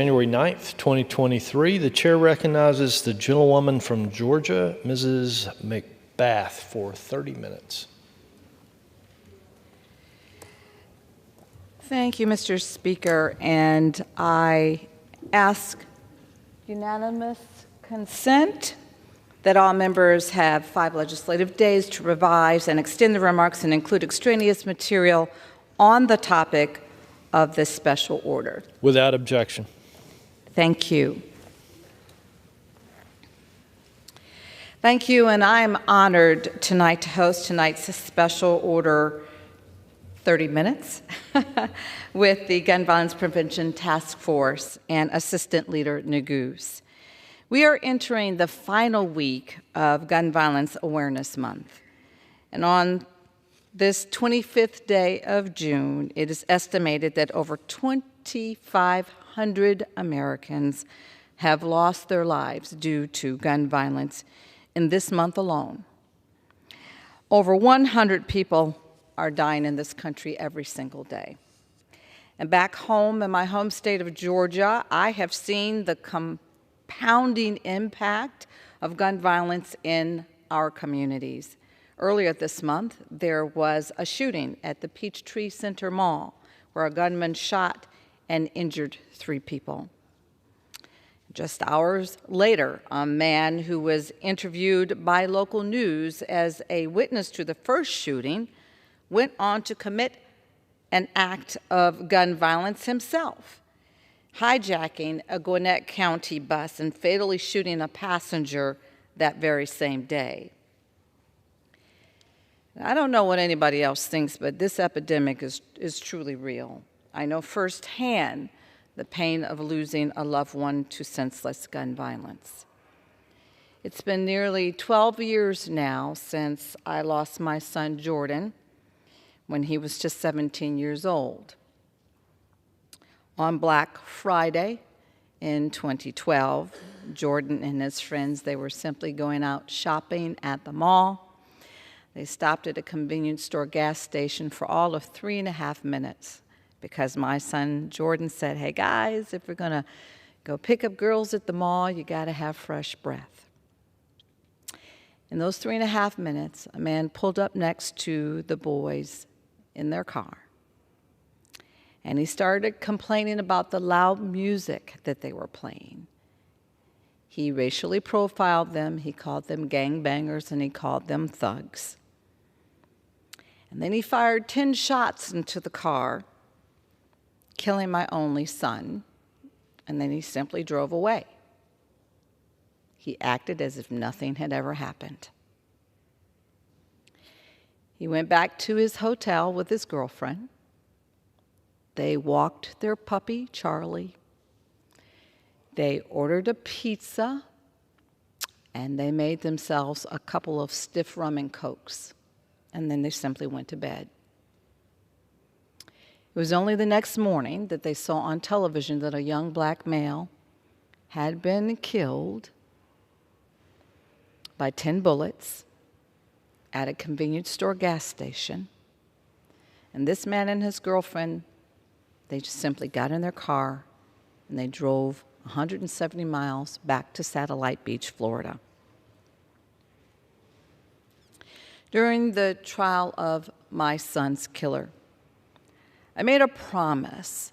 January 9th, 2023. The chair recognizes the gentlewoman from Georgia, Mrs. McBath, for 30 minutes. Thank you, Mr. Speaker, and I ask unanimous consent that all members have 5 legislative days to revise and extend the remarks and include extraneous material on the topic of this special order. Without objection. Thank you. Thank you, and I am honored tonight to host tonight's special order 30 minutes with the Gun Violence Prevention Task Force and Assistant Leader Nagoose. We are entering the final week of Gun Violence Awareness Month, and on this 25th day of June, it is estimated that over 2,500 Americans have lost their lives due to gun violence in this month alone. Over 100 people are dying in this country every single day. And back home in my home state of Georgia, I have seen the compounding impact of gun violence in our communities. Earlier this month, there was a shooting at the Peachtree Center Mall where a gunman shot and injured 3 people. Just hours later, a man who was interviewed by local news as a witness to the first shooting went on to commit an act of gun violence himself, hijacking a Gwinnett County bus and fatally shooting a passenger that very same day. I don't know what anybody else thinks, but this epidemic is truly real. I know firsthand the pain of losing a loved one to senseless gun violence. It's been nearly 12 years now since I lost my son Jordan when he was just 17 years old. On Black Friday in 2012, Jordan and his friends, they were simply going out shopping at the mall. They stopped at a convenience store gas station for all of 3.5 minutes because my son Jordan said, "Hey guys, if we're gonna go pick up girls at the mall, you gotta have fresh breath." In those 3.5 minutes, a man pulled up next to the boys in their car, and he started complaining about the loud music that they were playing. He racially profiled them, he called them gangbangers, and he called them thugs. And then he fired 10 shots into the car, killing my only son, and then he simply drove away. He acted as if nothing had ever happened. He went back to his hotel with his girlfriend. They walked their puppy, Charlie. They ordered a pizza, and they made themselves a couple of stiff rum and cokes, and then they simply went to bed. It was only the next morning that they saw on television that a young black male had been killed by 10 bullets at a convenience store gas station. And this man and his girlfriend, they just simply got in their car and they drove 170 miles back to Satellite Beach, Florida. During the trial of my son's killer, I made a promise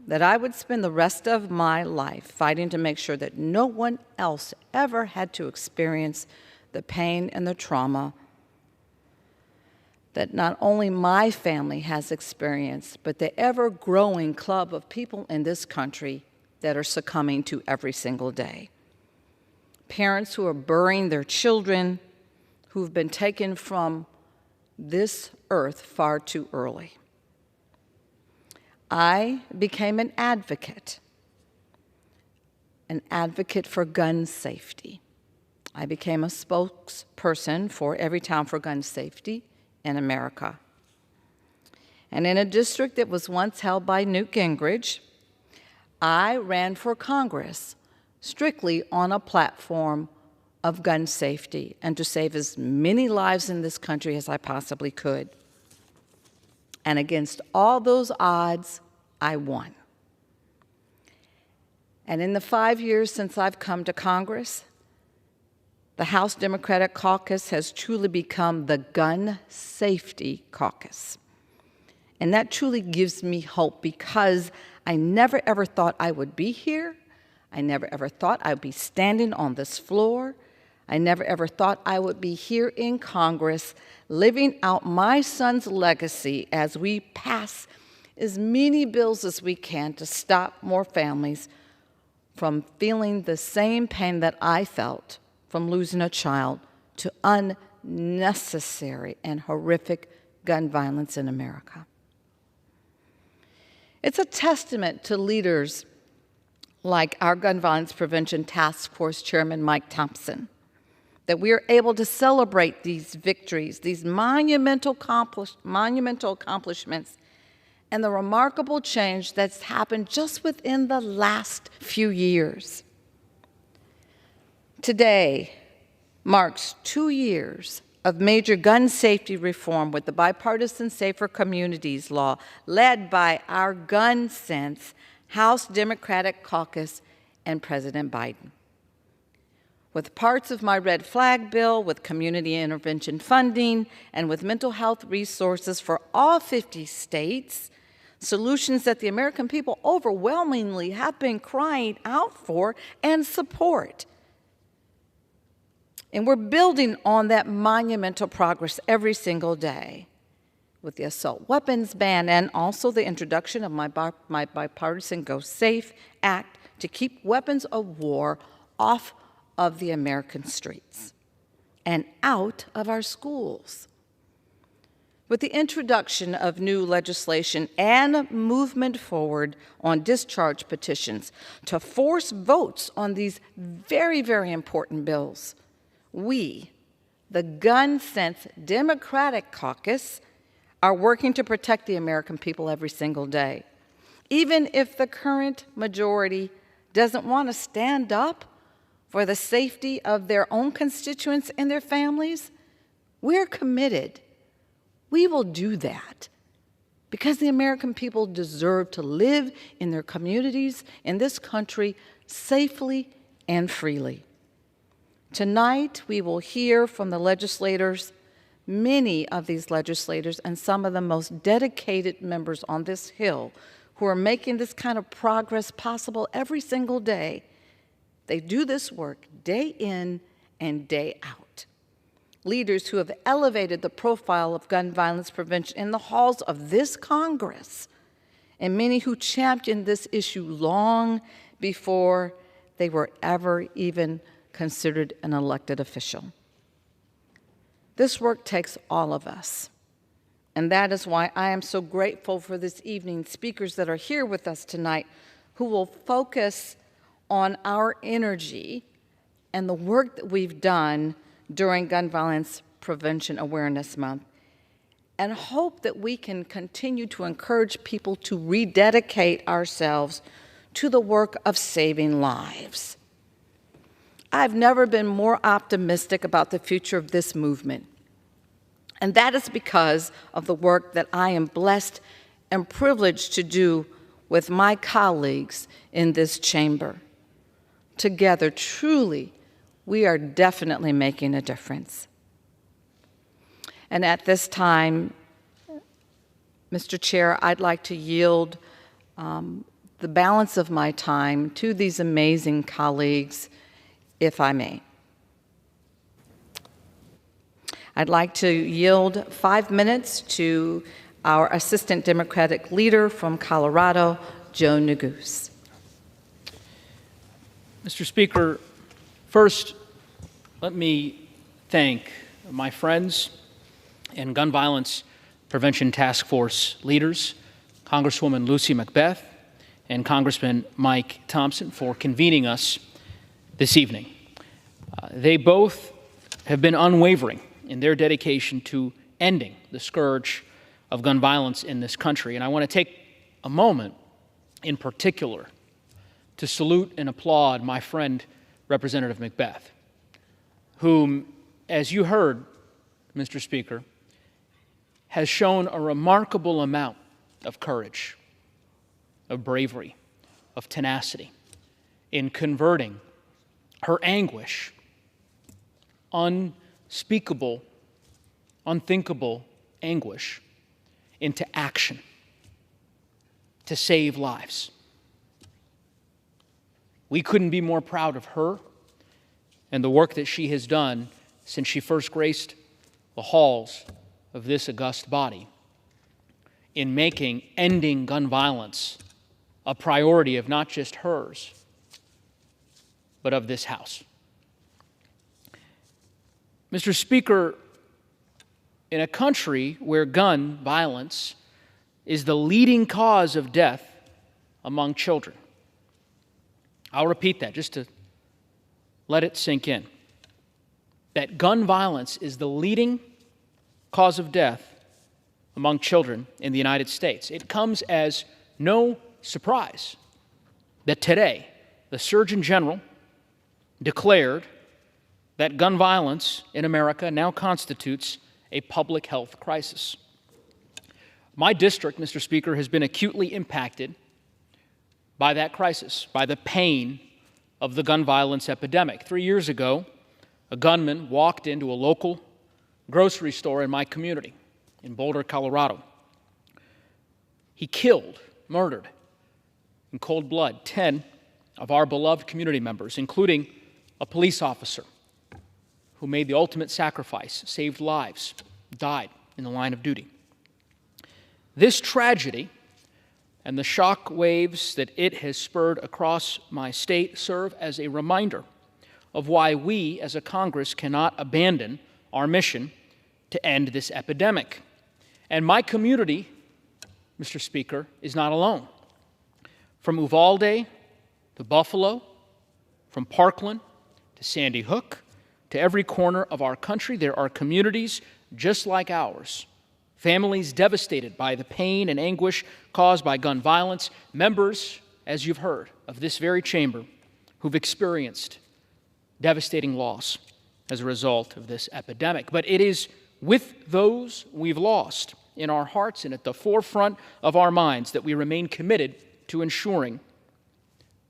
that I would spend the rest of my life fighting to make sure that no one else ever had to experience the pain and the trauma that not only my family has experienced, but the ever-growing club of people in this country that are succumbing to every single day. Parents who are burying their children who've been taken from this earth far too early. I became an advocate for gun safety. I became a spokesperson for Everytown for Gun Safety in America. And in a district that was once held by Newt Gingrich, I ran for Congress strictly on a platform of gun safety and to save as many lives in this country as I possibly could. And against all those odds, I won. And in the 5 years since I've come to Congress, the House Democratic Caucus has truly become the Gun Safety Caucus. And that truly gives me hope, because I never ever thought I would be here. I never ever thought I would be standing on this floor. I never ever thought I would be here in Congress living out my son's legacy as we pass as many bills as we can to stop more families from feeling the same pain that I felt from losing a child to unnecessary and horrific gun violence in America. It's a testament to leaders like our Gun Violence Prevention Task Force Chairman Mike Thompson that we are able to celebrate these victories, these monumental accomplishments, and the remarkable change that's happened just within the last few years. Today marks 2 years of major gun safety reform with the Bipartisan Safer Communities Law led by our gun sense House Democratic Caucus and President Biden. With parts of my red flag bill, with community intervention funding, and with mental health resources for all 50 states, solutions that the American people overwhelmingly have been crying out for and support. And we're building on that monumental progress every single day with the assault weapons ban and also the introduction of my bipartisan Go Safe Act to keep weapons of war off of the American streets and out of our schools. With the introduction of new legislation and movement forward on discharge petitions to force votes on these very, very important bills, we, the Gun Sense Democratic Caucus, are working to protect the American people every single day. Even if the current majority doesn't want to stand up for the safety of their own constituents and their families, we're committed. We will do that because the American people deserve to live in their communities in this country safely and freely. Tonight, we will hear from the legislators, many of these legislators and some of the most dedicated members on this Hill who are making this kind of progress possible every single day. They do this work day in and day out. Leaders who have elevated the profile of gun violence prevention in the halls of this Congress, and many who championed this issue long before they were ever even considered an elected official. This work takes all of us, and that is why I am so grateful for this evening's speakers that are here with us tonight who will focus on our energy and the work that we've done during Gun Violence Prevention Awareness Month, and hope that we can continue to encourage people to rededicate ourselves to the work of saving lives. I've never been more optimistic about the future of this movement, and that is because of the work that I am blessed and privileged to do with my colleagues in this chamber. Together, truly, we are definitely making a difference. And at this time, Mr. Chair, I'd like to yield the balance of my time to these amazing colleagues, if I may. I'd like to yield 5 minutes to our Assistant Democratic Leader from Colorado, Joe Neguse. Mr. Speaker, first, let me thank my friends and Gun Violence Prevention Task Force leaders, Congresswoman Lucy McBath and Congressman Mike Thompson, for convening us this evening. They both have been unwavering in their dedication to ending the scourge of gun violence in this country. And I want to take a moment in particular to salute and applaud my friend, Representative McBath, whom, as you heard, Mr. Speaker, has shown a remarkable amount of courage, of bravery, of tenacity in converting her anguish, unspeakable, unthinkable anguish, into action to save lives. We couldn't be more proud of her and the work that she has done since she first graced the halls of this august body in making ending gun violence a priority of not just hers, but of this House. Mr. Speaker, in a country where gun violence is the leading cause of death among children, I'll repeat that just to let it sink in, that gun violence is the leading cause of death among children in the United States. It comes as no surprise that today the Surgeon General declared that gun violence in America now constitutes a public health crisis. My district, Mr. Speaker, has been acutely impacted by that crisis, by the pain of the gun violence epidemic. 3 years ago, a gunman walked into a local grocery store in my community in Boulder, Colorado. He killed, murdered, in cold blood, 10 of our beloved community members, including a police officer who made the ultimate sacrifice, saved lives, died in the line of duty. This tragedy and the shock waves that it has spurred across my state serve as a reminder of why we as a Congress cannot abandon our mission to end this epidemic. And my community, Mr. Speaker, is not alone. From Uvalde to Buffalo, from Parkland to Sandy Hook, to every corner of our country, there are communities just like ours, families devastated by the pain and anguish caused by gun violence, members, as you've heard, of this very chamber who've experienced devastating loss as a result of this epidemic. But it is with those we've lost in our hearts and at the forefront of our minds that we remain committed to ensuring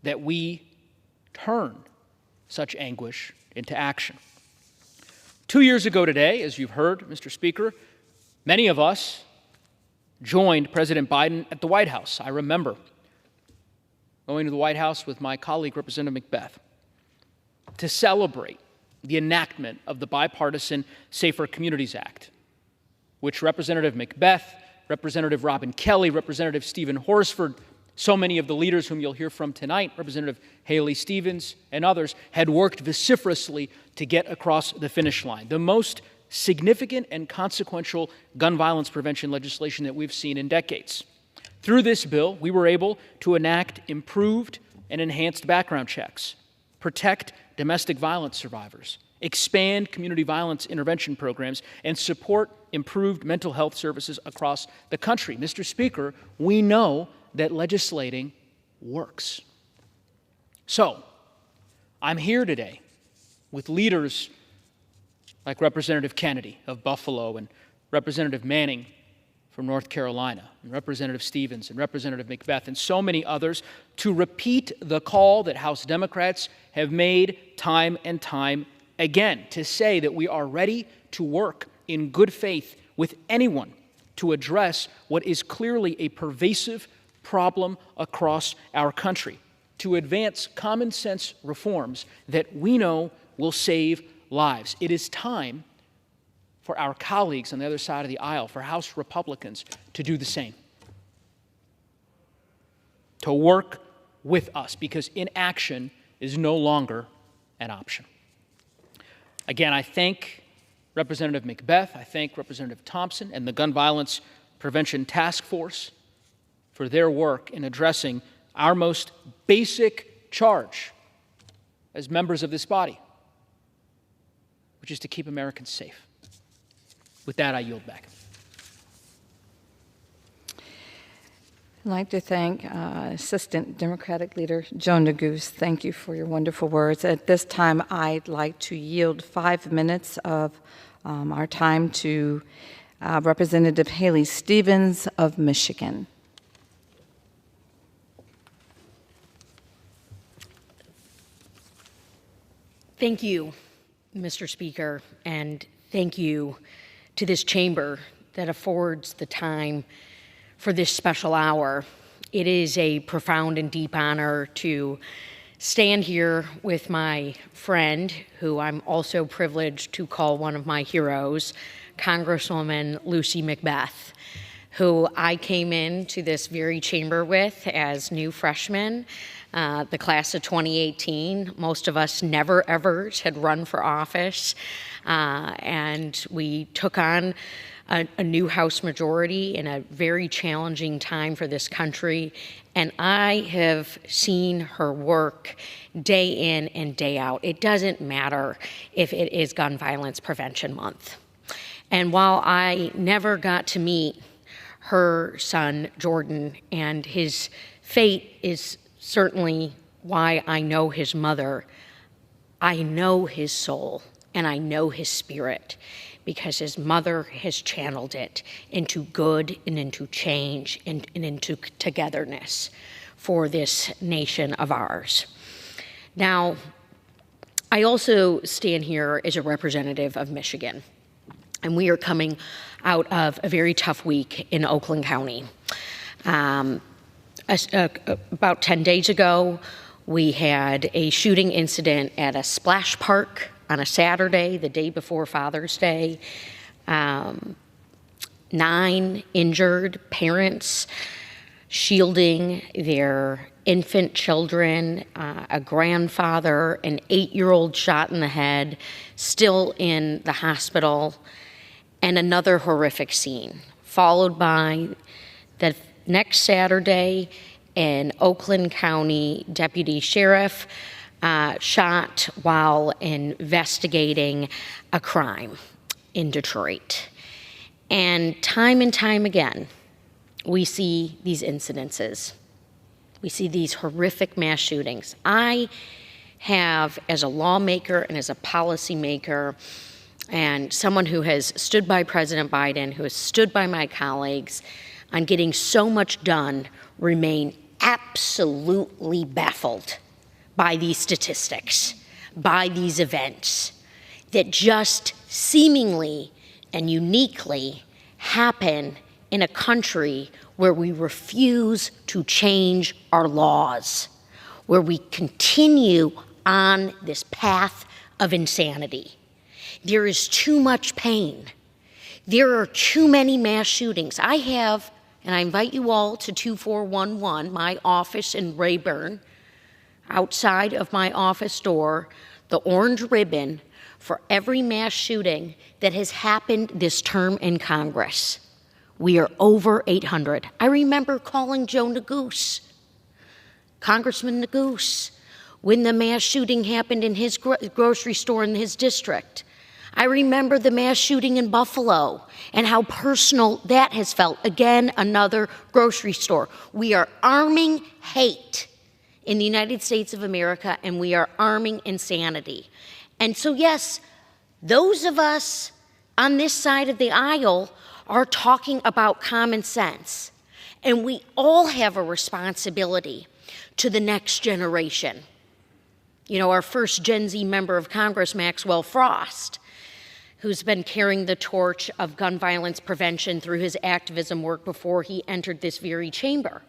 that we turn such anguish into action. 2 years ago today, as you've heard, Mr. Speaker, many of us joined President Biden at the White House. I remember going to the White House with my colleague, Representative McBath, to celebrate the enactment of the bipartisan Safer Communities Act, which Representative McBath, Representative Robin Kelly, Representative Stephen Horsford, so many of the leaders whom you'll hear from tonight, Representative Haley Stevens and others, had worked vociferously to get across the finish line. The most significant and consequential gun violence prevention legislation that we've seen in decades. Through this bill, we were able to enact improved and enhanced background checks, protect domestic violence survivors, expand community violence intervention programs, and support improved mental health services across the country. Mr. Speaker, we know that legislating works. So, I'm here today with leaders like Representative Kennedy of Buffalo and Representative Manning from North Carolina, and Representative Stevens and Representative McBath, and so many others, to repeat the call that House Democrats have made time and time again, to say that we are ready to work in good faith with anyone to address what is clearly a pervasive problem across our country, to advance common sense reforms that we know will save lives. It is time for our colleagues on the other side of the aisle, for House Republicans, to do the same, to work with us, because inaction is no longer an option. Again, I thank Representative McBath, I thank Representative Thompson and the Gun Violence Prevention Task Force for their work in addressing our most basic charge as members of this body, which is to keep Americans safe. With that, I yield back. I'd like to thank Assistant Democratic Leader Joe Neguse. Thank you for your wonderful words. At this time, I'd like to yield 5 minutes of our time to Representative Haley Stevens of Michigan. Thank you, Mr. Speaker, and thank you to this chamber that affords the time for this special hour. It is a profound and deep honor to stand here with my friend, who I'm also privileged to call one of my heroes, Congresswoman Lucy McBath, who I came into this very chamber with as new freshmen, the class of 2018. Most of us never ever had run for office, and we took on a new House majority in a very challenging time for this country. And I have seen her work day in and day out. It doesn't matter if it is Gun Violence Prevention Month. And while I never got to meet her son, Jordan, and his fate is certainly why I know his mother, I know his soul and I know his spirit, because his mother has channeled it into good and into change and into togetherness for this nation of ours. Now, I also stand here as a representative of Michigan, and we are coming out of a very tough week in Oakland County. About 10 days ago, we had a shooting incident at a splash park on a Saturday, the day before Father's Day. 9 injured parents shielding their infant children, a grandfather, an 8-year-old shot in the head, still in the hospital, and another horrific scene, followed by the next Saturday, an Oakland County deputy sheriff shot while investigating a crime in Detroit. And time again, we see these incidences. We see these horrific mass shootings. I have, as a lawmaker and as a policymaker, and someone who has stood by President Biden, who has stood by my colleagues on getting so much done, remain absolutely baffled by these statistics, by these events that just seemingly and uniquely happen in a country where we refuse to change our laws, where we continue on this path of insanity. There is too much pain. There are too many mass shootings. I have, and I invite you all to 2411, my office in Rayburn, outside of my office door, the orange ribbon for every mass shooting that has happened this term in Congress. We are over 800. I remember calling Joe Neguse, Congressman Neguse, when the mass shooting happened in his grocery store in his district. I remember the mass shooting in Buffalo and how personal that has felt. Again, another grocery store. We are arming hate in the United States of America, and we are arming insanity. And so, yes, those of us on this side of the aisle are talking about common sense, and we all have a responsibility to the next generation. You know, our first Gen Z member of Congress, Maxwell Frost, who's been carrying the torch of gun violence prevention through his activism work before he entered this very chamber.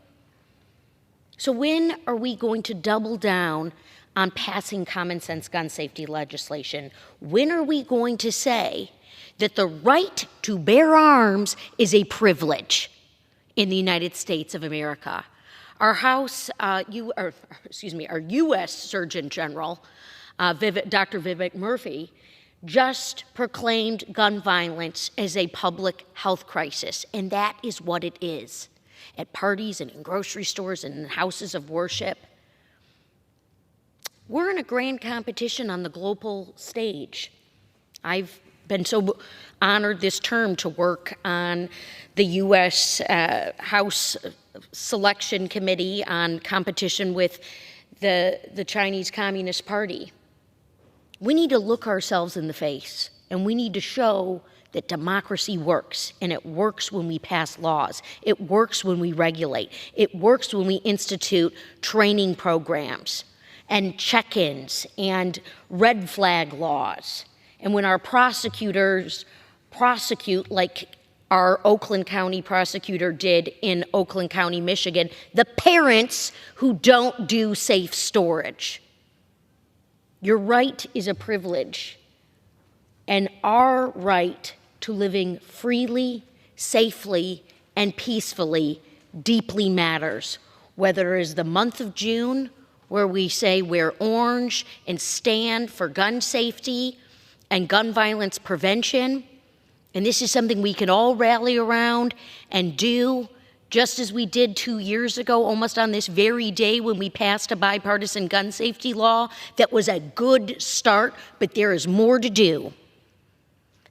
So when are we going to double down on passing common sense gun safety legislation? When are we going to say that the right to bear arms is a privilege in the United States of America? Our our U.S. Surgeon General, Dr. Vivek Murthy, just proclaimed gun violence as a public health crisis, and that is what it is. At parties and in grocery stores and in houses of worship. We're in a grand competition on the global stage. I've been so honored this term to work on the U.S. House Selection Committee on competition with the Chinese Communist Party. We need to look ourselves in the face, and we need to show that democracy works, and it works when we pass laws. It works when we regulate. It works when we institute training programs and check-ins and red flag laws. And when our prosecutors prosecute, like our Oakland County prosecutor did in Oakland County, Michigan, the parents who don't do safe storage. Your right is a privilege, and our right to living freely, safely, and peacefully deeply matters, whether it is the month of June, where we say wear orange and stand for gun safety and gun violence prevention. And this is something we can all rally around and do, just as we did 2 years ago, almost on this very day when we passed a bipartisan gun safety law that was a good start, but there is more to do.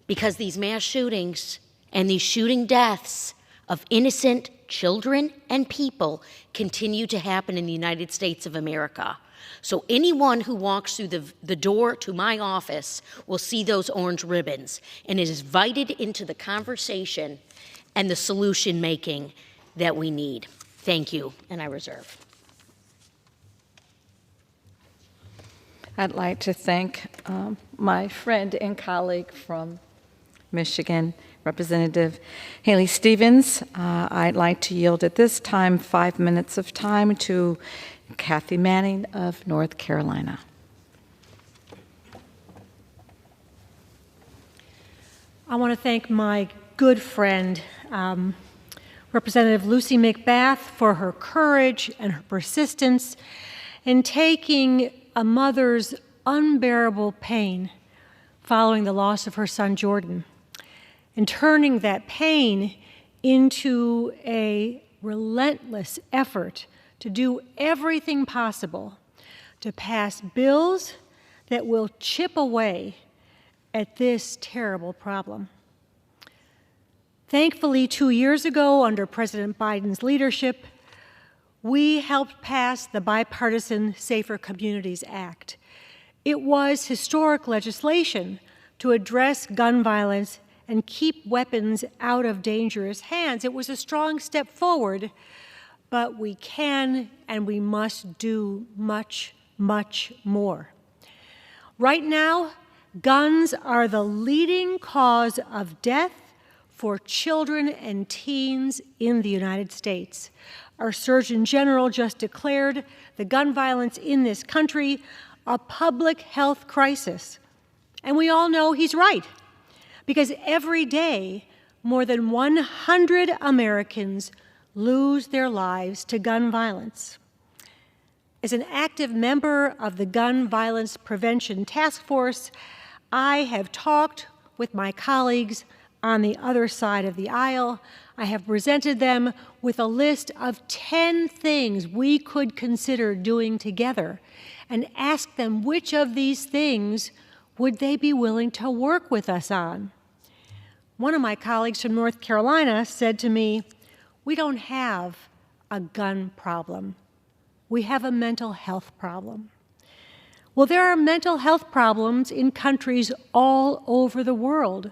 Because these mass shootings and these shooting deaths of innocent children and people continue to happen in the United States of America. So anyone who walks through the door to my office will see those orange ribbons and is invited into the conversation and the solution making that we need. Thank you, and I reserve. I'd like to thank my friend and colleague from Michigan, Representative Haley Stevens. I'd like to yield at this time 5 minutes of time to Kathy Manning of North Carolina. I want to thank my good friend, Representative Lucy McBath, for her courage and her persistence in taking a mother's unbearable pain following the loss of her son Jordan and turning that pain into a relentless effort to do everything possible to pass bills that will chip away at this terrible problem. Thankfully, 2 years ago, under President Biden's leadership, we helped pass the Bipartisan Safer Communities Act. It was historic legislation to address gun violence and keep weapons out of dangerous hands. It was a strong step forward, but we can and we must do much, much more. Right now, guns are the leading cause of death for children and teens in the United States. Our Surgeon General just declared the gun violence in this country a public health crisis. And we all know he's right, because every day more than 100 Americans lose their lives to gun violence. As an active member of the Gun Violence Prevention Task Force, I have talked with my colleagues on the other side of the aisle. I have presented them with a list of 10 things we could consider doing together and asked them which of these things would they be willing to work with us on. One of my colleagues from North Carolina said to me, "We don't have a gun problem. We have a mental health problem." Well, there are mental health problems in countries all over the world,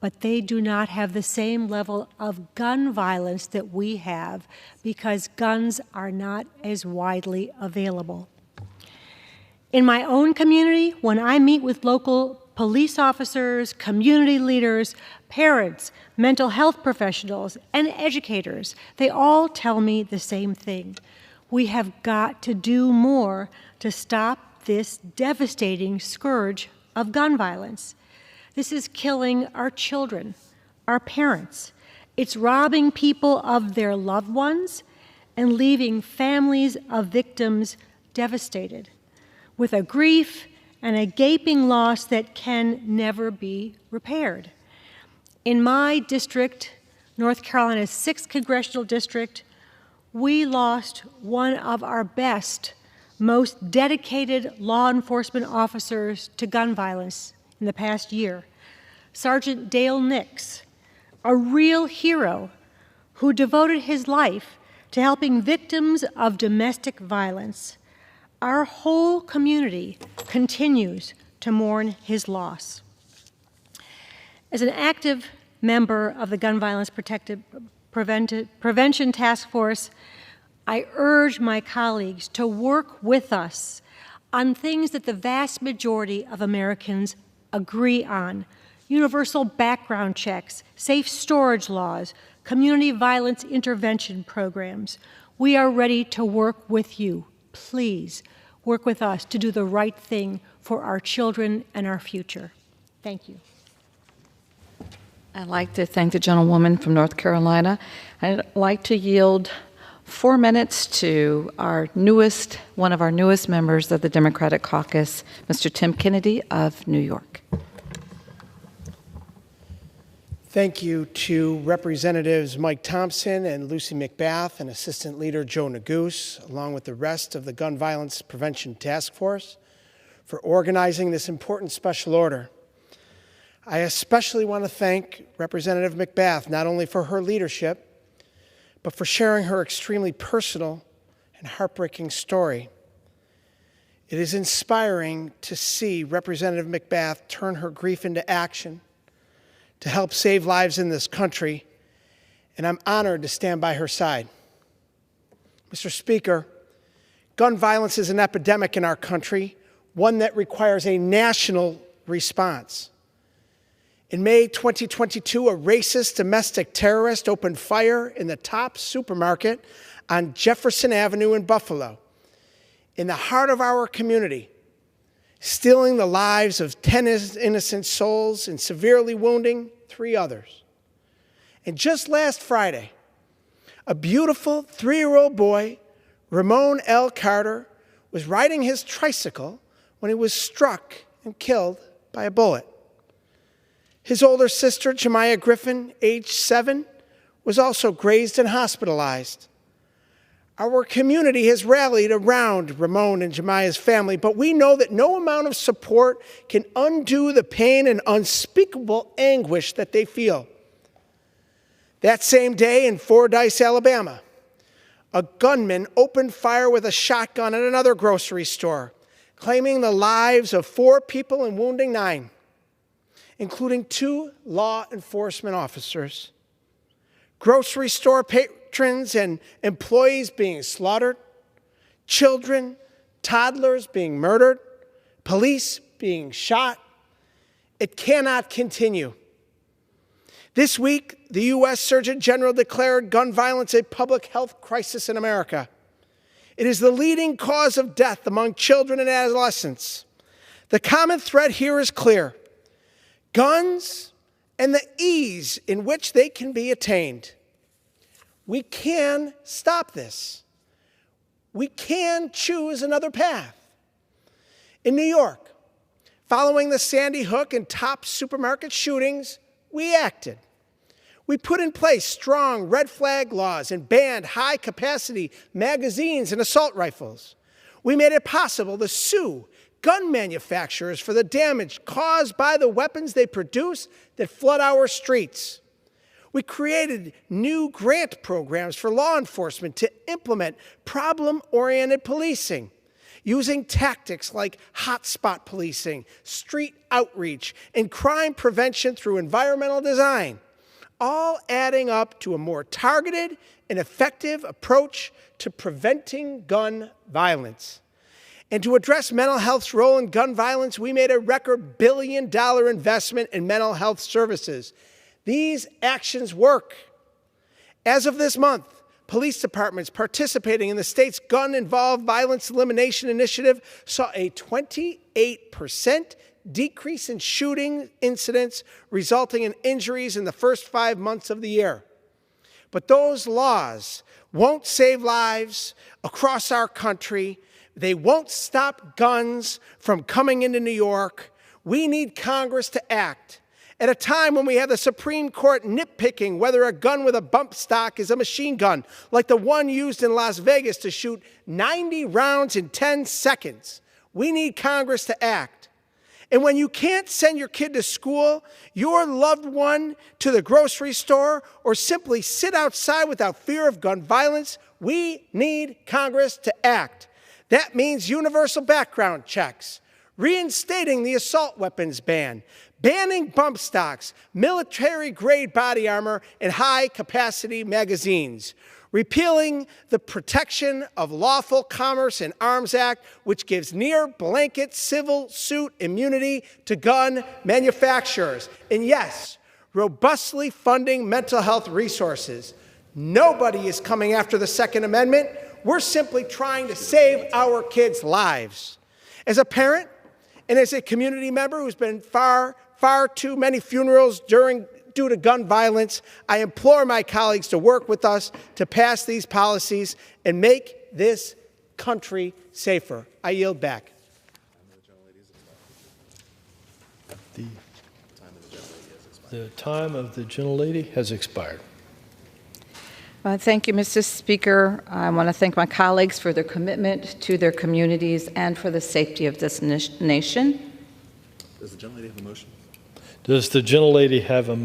but they do not have the same level of gun violence that we have because guns are not as widely available. In my own community, when I meet with local police officers, community leaders, parents, mental health professionals, and educators, they all tell me the same thing. We have got to do more to stop this devastating scourge of gun violence. This is killing our children, our parents. It's robbing people of their loved ones and leaving families of victims devastated, with a grief and a gaping loss that can never be repaired. In my district, North Carolina's 6th congressional district, we lost one of our best, most dedicated law enforcement officers to gun violence in the past year, Sergeant Dale Nix, a real hero who devoted his life to helping victims of domestic violence. Our whole community continues to mourn his loss. As an active member of the Gun Violence Prevention Task Force, I urge my colleagues to work with us on things that the vast majority of Americans agree on: universal background checks, safe storage laws, community violence intervention programs. We are ready to work with you. Please work with us to do the right thing for our children and our future. Thank you. I'd like to thank the gentlewoman from North Carolina. I'd like to yield 4 minutes to one of our newest members of the Democratic Caucus, Mr. Tim Kennedy of New York. Thank you to Representatives Mike Thompson and Lucy McBath and Assistant Leader Joe Neguse, along with the rest of the Gun Violence Prevention Task Force, for organizing this important special order. I especially want to thank Representative McBath not only for her leadership, but for sharing her extremely personal and heartbreaking story. It is inspiring to see Representative McBath turn her grief into action to help save lives in this country, and I'm honored to stand by her side. Mr. Speaker, gun violence is an epidemic in our country, one that requires a national response. In May 2022, a racist domestic terrorist opened fire in the Tops supermarket on Jefferson Avenue in Buffalo, in the heart of our community, stealing the lives of 10 innocent souls and severely wounding 3 others. And just last Friday, a beautiful 3-year-old boy, Ramon L. Carter, was riding his tricycle when he was struck and killed by a bullet. His older sister, Jemiah Griffin, age 7, was also grazed and hospitalized. Our community has rallied around Ramon and Jemiah's family, but we know that no amount of support can undo the pain and unspeakable anguish that they feel. That same day in Fordyce, Alabama, a gunman opened fire with a shotgun at another grocery store, claiming the lives of 4 people and wounding 9. Including 2 law enforcement officers. Grocery store patrons and employees being slaughtered, children, toddlers being murdered, police being shot. It cannot continue. This week, the U.S. Surgeon General declared gun violence a public health crisis in America. It is the leading cause of death among children and adolescents. The common thread here is clear: guns and the ease in which they can be attained. We can stop this. We can choose another path. In New York, following the Sandy Hook and Tops supermarket shootings, we acted. We put in place strong red flag laws and banned high-capacity magazines and assault rifles. We made it possible to sue gun manufacturers for the damage caused by the weapons they produce that flood our streets. We created new grant programs for law enforcement to implement problem-oriented policing, using tactics like hotspot policing, street outreach, and crime prevention through environmental design, all adding up to a more targeted and effective approach to preventing gun violence. And to address mental health's role in gun violence, we made a record $1 billion investment in mental health services. These actions work. As of this month, police departments participating in the state's gun-involved violence elimination initiative saw a 28% decrease in shooting incidents, resulting in injuries in the first 5 months of the year. But those laws won't save lives across our country. They won't stop guns from coming into New York. We need Congress to act. At a time when we have the Supreme Court nitpicking whether a gun with a bump stock is a machine gun, like the one used in Las Vegas to shoot 90 rounds in 10 seconds, we need Congress to act. And when you can't send your kid to school, your loved one to the grocery store, or simply sit outside without fear of gun violence, we need Congress to act. That means universal background checks, reinstating the assault weapons ban, banning bump stocks, military-grade body armor, and high-capacity magazines, repealing the Protection of Lawful Commerce in Arms Act, which gives near blanket civil suit immunity to gun manufacturers. And yes, robustly funding mental health resources. Nobody is coming after the Second Amendment. We're simply trying to save our kids' lives. As a parent and as a community member who's been far too many funerals due to gun violence, I implore my colleagues to work with us to pass these policies and make this country safer. I yield back. The time of the gentlelady has expired. Thank you, Mr. Speaker. I want to thank my colleagues for their commitment to their communities and for the safety of this nation. Does the gentlelady have a motion? Does the gentlelady have a